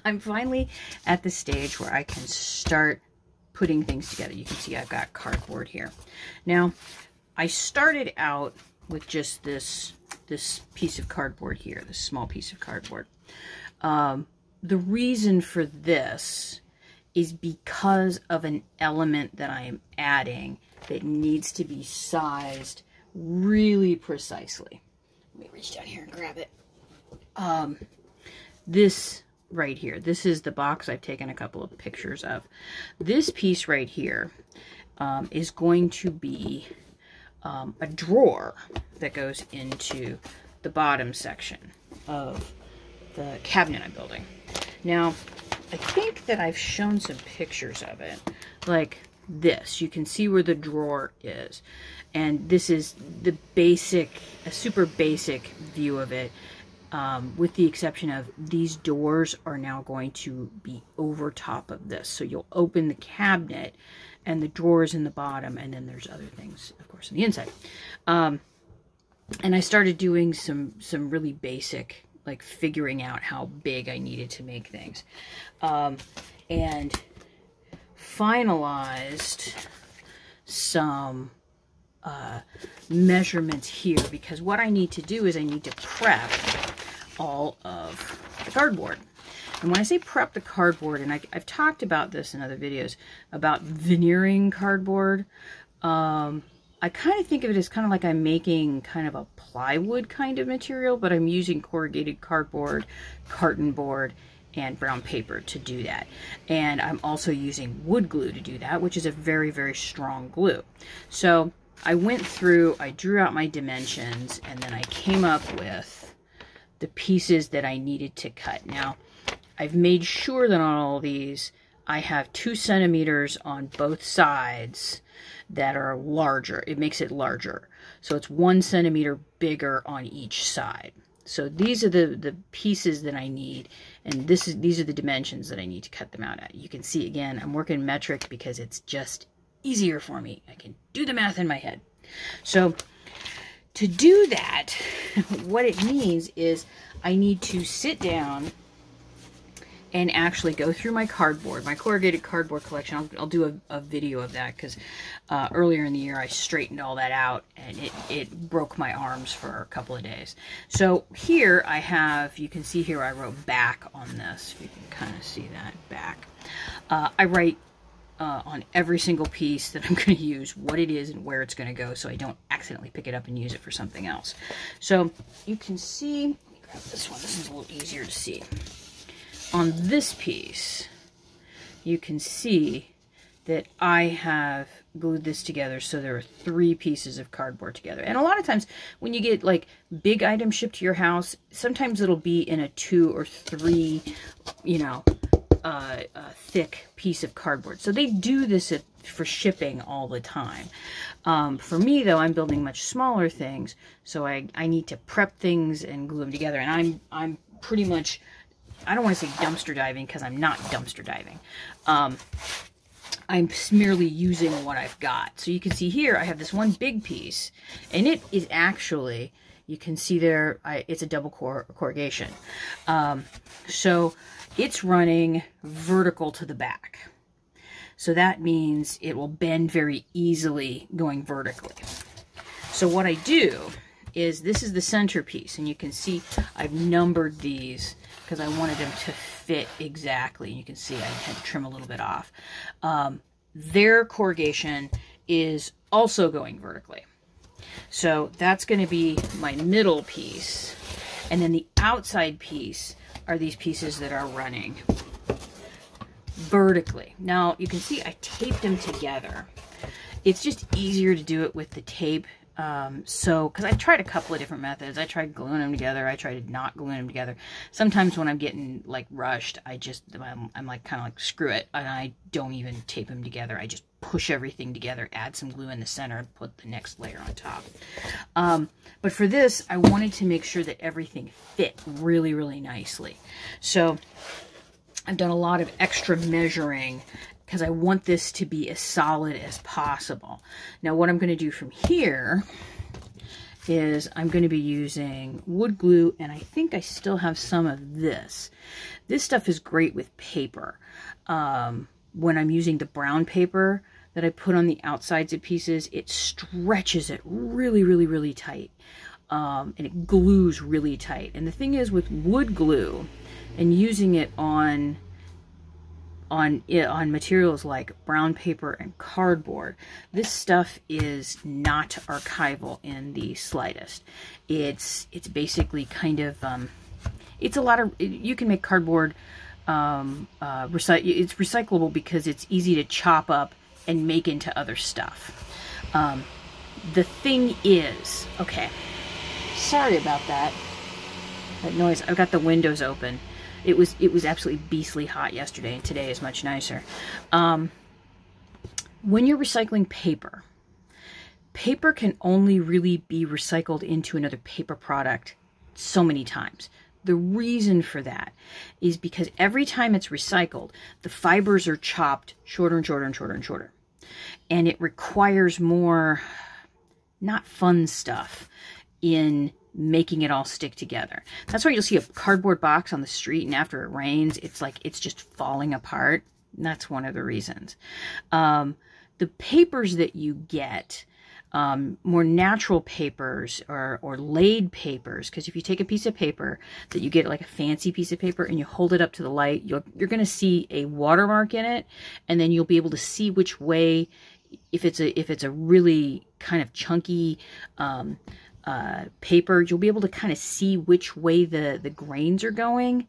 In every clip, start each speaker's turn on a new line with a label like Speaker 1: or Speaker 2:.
Speaker 1: I'm finally at the stage where I can start putting things together. You can see I've got cardboard here. Now, I started out with just this piece of cardboard here, this small piece of cardboard. The reason for this is because of an element that I am adding that needs to be sized really precisely. Let me reach down here and grab it. This right here, this is the box I've taken a couple of pictures of. This piece right here is going to be a drawer that goes into the bottom section of the cabinet I'm building. Now, I think that I've shown some pictures of it, like this. You can see where the drawer is. And this is the basic, a super basic view of it, with the exception of these doors are now going to be over top of this. So you'll open the cabinet and the drawers in the bottom, and then there's other things, of course, on the inside. And I started doing some really basic, like figuring out how big I needed to make things. And finalized some measurements here, because what I need to do is I need to prep all of the cardboard. And when I say prep the cardboard, and I've talked about this in other videos about veneering cardboard, I kind of think of it as kind of like I'm making kind of a plywood kind of material, but I'm using corrugated cardboard, carton board, and brown paper to do that. And I'm also using wood glue to do that, which is a very, very strong glue. So I went through, I drew out my dimensions, and then I came up with the pieces that I needed to cut. Now, I've made sure that on all these, I have 2 centimeters on both sides that are larger. It makes it larger. So it's 1 centimeter bigger on each side. So these are the pieces that I need, and these are the dimensions that I need to cut them out at. You can see, again, I'm working metric because it's just easier for me. I can do the math in my head. So to do that, what it means is I need to sit down and actually go through my cardboard, my corrugated cardboard collection. I'll do a video of that, because earlier in the year I straightened all that out, and it broke my arms for a couple of days. So here I have, you can see here I wrote back on this, if you can kind of see that back. I write on every single piece that I'm going to use what it is and where it's going to go, so I don't accidentally pick it up and use it for something else. So you can see, let me grab this one, this is a little easier to see. On this piece, you can see that I have glued this together, so there are 3 pieces of cardboard together. And a lot of times when you get like big items shipped to your house, sometimes it'll be in a 2 or 3, you know, thick piece of cardboard. So they do this for shipping all the time. For me, though, I'm building much smaller things, so I need to prep things and glue them together. And I'm pretty much, I don't want to say dumpster diving, because I'm not dumpster diving. I'm merely using what I've got. So you can see here, I have this one big piece, and it is actually, you can see there, it's a double corrugation. So it's running vertical to the back. So that means it will bend very easily going vertically. So what I do is, this is the centerpiece, and you can see I've numbered these because I wanted them to fit exactly. You can see I had to trim a little bit off. Their corrugation is also going vertically. So that's going to be my middle piece. And then the outside piece are these pieces that are running vertically. Now you can see I taped them together. It's just easier to do it with the tape. Because I tried a couple of different methods. I tried gluing them together. I tried not gluing them together. Sometimes when I'm getting like rushed, I'm like kind of like, screw it, and I don't even tape them together. I just push everything together, add some glue in the center, and put the next layer on top. But for this, I wanted to make sure that everything fit really, really nicely. So I've done a lot of extra measuring, because I want this to be as solid as possible. Now what I'm going to do from here is I'm going to be using wood glue, and I think I still have some of this. This stuff is great with paper. When I'm using the brown paper that I put on the outsides of pieces, it stretches it really, really, really tight. And it glues really tight. And the thing is with wood glue and using it on materials like brown paper and cardboard, this stuff is not archival in the slightest. It's basically kind of it's a lot of, you can make cardboard it's recyclable because it's easy to chop up and make into other stuff. The thing is, okay, sorry about that noise. I've got the windows open. It was absolutely beastly hot yesterday, and today is much nicer. When you're recycling paper, paper can only really be recycled into another paper product so many times. The reason for that is because every time it's recycled, the fibers are chopped shorter and shorter and shorter and shorter. And it requires more, not fun stuff in making it all stick together. That's why you'll see a cardboard box on the street, and after it rains, it's like it's just falling apart. That's one of the reasons. The papers that you get, more natural papers or laid papers, because if you take a piece of paper that you get, like a fancy piece of paper, and you hold it up to the light, you're going to see a watermark in it, and then you'll be able to see which way, if it's a really kind of chunky paper, you'll be able to kind of see which way the grains are going.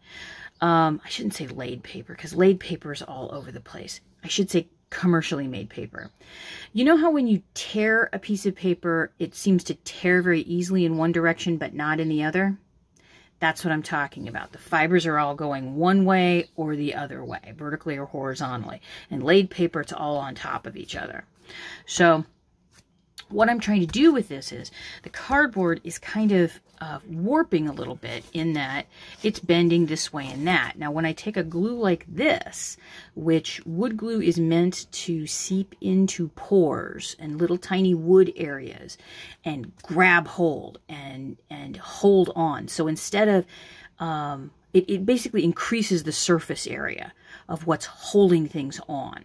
Speaker 1: I shouldn't say laid paper, because laid paper is all over the place. I should say commercially made paper. You know how when you tear a piece of paper, it seems to tear very easily in one direction but not in the other? That's what I'm talking about. The fibers are all going one way or the other way, vertically or horizontally. And laid paper, it's all on top of each other. So what I'm trying to do with this is the cardboard is kind of warping a little bit in that it's bending this way and that. Now, when I take a glue like this, which wood glue is meant to seep into pores and little tiny wood areas and grab hold and hold on. So instead of, it basically increases the surface area of what's holding things on.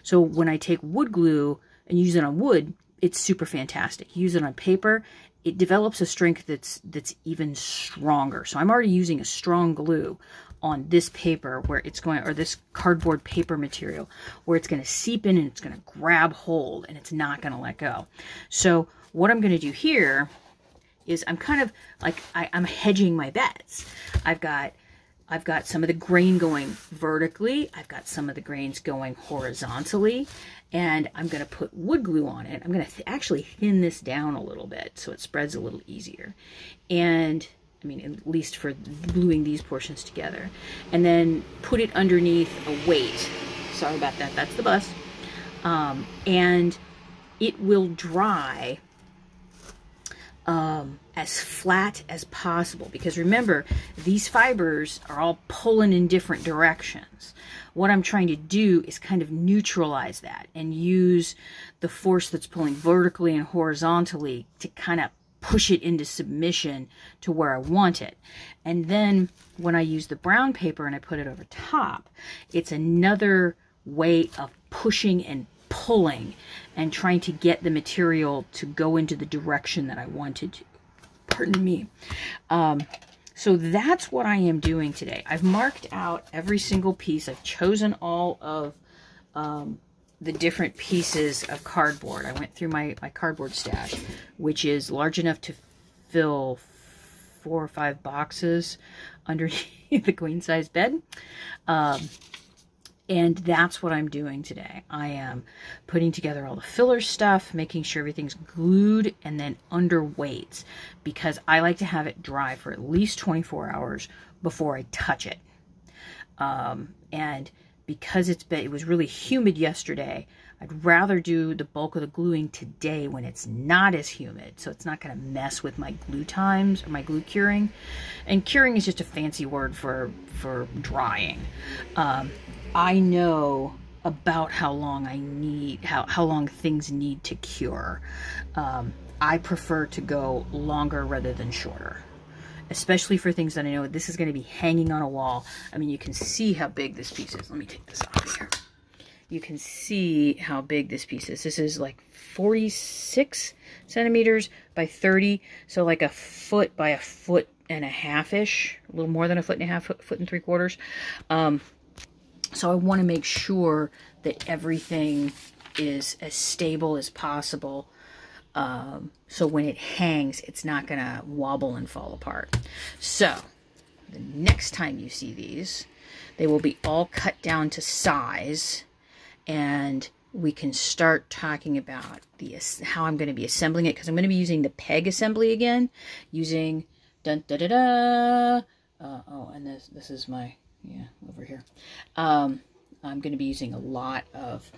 Speaker 1: So when I take wood glue and use it on wood, it's super fantastic. Use it on paper, it develops a strength that's even stronger. So I'm already using a strong glue on this paper where it's going, or this cardboard paper material, where it's going to seep in and it's going to grab hold and it's not going to let go. So what I'm going to do here is I'm kind of like, I'm hedging my bets. I've got some of the grain going vertically. I've got some of the grains going horizontally. And I'm going to put wood glue on it. I'm going to actually thin this down a little bit so it spreads a little easier. And, I mean, at least for gluing these portions together. And then put it underneath a weight. Sorry about that. That's the bus. And it will dry as flat as possible, because remember, these fibers are all pulling in different directions. What I'm trying to do is kind of neutralize that and use the force that's pulling vertically and horizontally to kind of push it into submission to where I want it. And then when I use the brown paper and I put it over top, it's another way of pushing and pulling and trying to get the material to go into the direction that I wanted to. Pardon me. So that's what I am doing today. I've marked out every single piece. I've chosen all of the different pieces of cardboard. I went through my cardboard stash, which is large enough to fill 4 or 5 boxes underneath the queen size bed. And that's what I'm doing today. I am putting together all the filler stuff, making sure everything's glued and then under weights, because I like to have it dry for at least 24 hours before I touch it. And because it was really humid yesterday, I'd rather do the bulk of the gluing today when it's not as humid, so it's not going to mess with my glue times or my glue curing. And curing is just a fancy word for drying. I know about how long I need, how long things need to cure. I prefer to go longer rather than shorter, especially for things that I know this is going to be hanging on a wall. I mean, you can see how big this piece is. Let me take this off here. You can see how big this piece is. This is like 46 centimeters by 30. So like a foot by 1.5 foot-ish, a little more than 1.5 foot, 1 3/4 feet. So I want to make sure that everything is as stable as possible. So when it hangs, it's not going to wobble and fall apart. So the next time you see these, they will be all cut down to size, and we can start talking about how I'm going to be assembling it, because I'm going to be using the peg assembly again, using dun da da da. Oh, and this is my, yeah, over here. I'm going to be using a lot of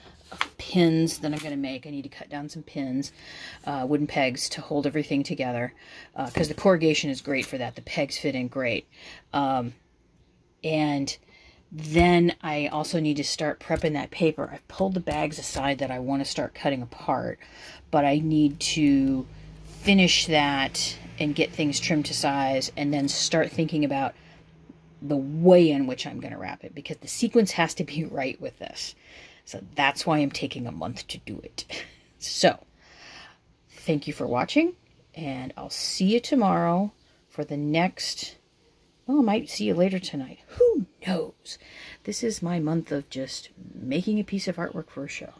Speaker 1: pins that I'm going to make. I need to cut down some pins, wooden pegs to hold everything together, because the corrugation is great for that. The pegs fit in great. And then I also need to start prepping that paper. I've pulled the bags aside that I want to start cutting apart, but I need to finish that and get things trimmed to size, and then start thinking about the way in which I'm going to wrap it, because the sequence has to be right with this. So that's why I'm taking a month to do it. So thank you for watching, and I'll see you tomorrow for the next, well, I might see you later tonight. Who knows? This is my month of just making a piece of artwork for a show.